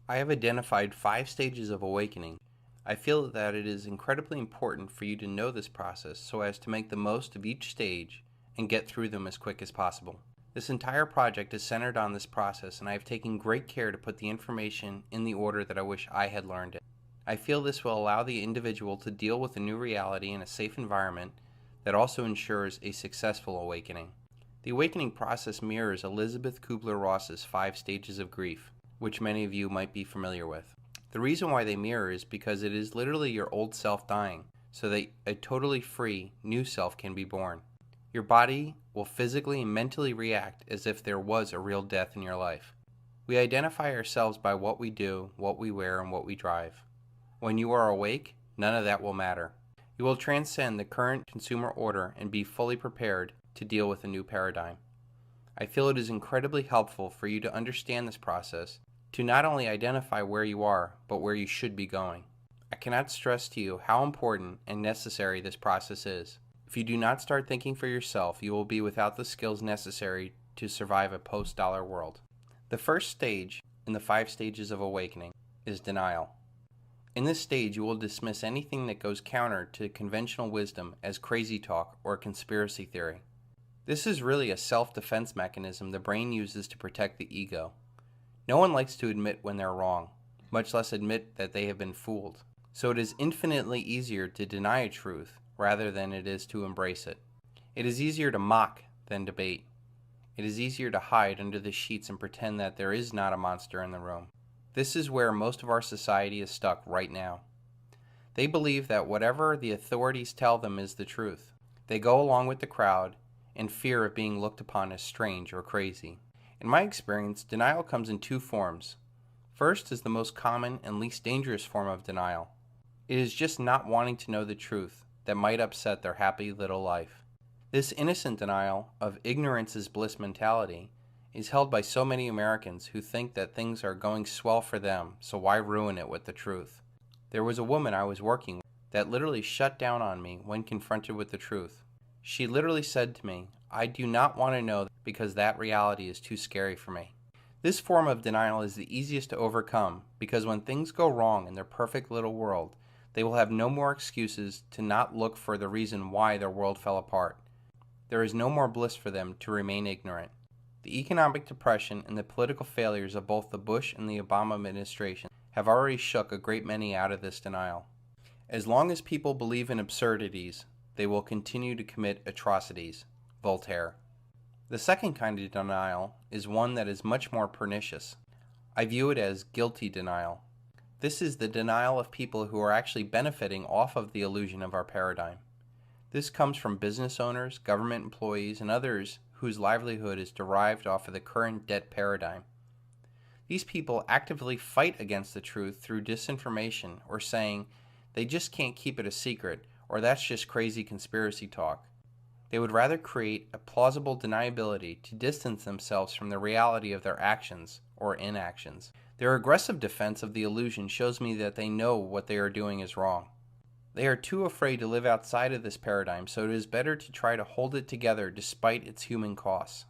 I have identified 5 stages of awakening. I feel that it is incredibly important for you to know this process so as to make the most of each stage and get through them as quick as possible. This entire project is centered on this process, and I have taken great care to put the information in the order that I wish I had learned it. I feel this will allow the individual to deal with a new reality in a safe environment that also ensures a successful awakening. The awakening process mirrors Elizabeth Kubler-Ross's 5 stages of grief, which many of you might be familiar with. The reason why they mirror is because it is literally your old self dying, so that a totally free, new self can be born. Your body will physically and mentally react as if there was a real death in your life. We identify ourselves by what we do, what we wear, and what we drive. When you are awake, none of that will matter. You will transcend the current consumer order and be fully prepared to deal with a new paradigm. I feel it is incredibly helpful for you to understand this process, to not only identify where you are, but where you should be going. I cannot stress to you how important and necessary this process is. If you do not start thinking for yourself, you will be without the skills necessary to survive a post-dollar world. The first stage in the 5 stages of awakening is denial. In this stage, you will dismiss anything that goes counter to conventional wisdom as crazy talk or conspiracy theory. This is really a self-defense mechanism the brain uses to protect the ego. No one likes to admit when they're wrong, much less admit that they have been fooled. So it is infinitely easier to deny a truth rather than it is to embrace it. It is easier to mock than debate. It is easier to hide under the sheets and pretend that there is not a monster in the room. This is where most of our society is stuck right now. They believe that whatever the authorities tell them is the truth. They go along with the crowd in fear of being looked upon as strange or crazy. In my experience, denial comes in 2 forms. First is the most common and least dangerous form of denial. It is just not wanting to know the truth that might upset their happy little life. This innocent denial of ignorance is bliss mentality is held by so many Americans who think that things are going swell for them, so why ruin it with the truth? There was a woman I was working with that literally shut down on me when confronted with the truth. She literally said to me, "I do not want to know because that reality is too scary for me." This form of denial is the easiest to overcome because when things go wrong in their perfect little world, they will have no more excuses to not look for the reason why their world fell apart. There is no more bliss for them to remain ignorant. The economic depression and the political failures of both the Bush and the Obama administration have already shook a great many out of this denial. As long as people believe in absurdities, they will continue to commit atrocities. Voltaire. The second kind of denial is one that is much more pernicious. I view it as guilty denial. This is the denial of people who are actually benefiting off of the illusion of our paradigm. This comes from business owners, government employees, and others whose livelihood is derived off of the current debt paradigm. These people actively fight against the truth through disinformation or saying they just can't keep it a secret or that's just crazy conspiracy talk. They would rather create a plausible deniability to distance themselves from the reality of their actions or inactions. Their aggressive defense of the illusion shows me that they know what they are doing is wrong. They are too afraid to live outside of this paradigm, so it is better to try to hold it together despite its human costs.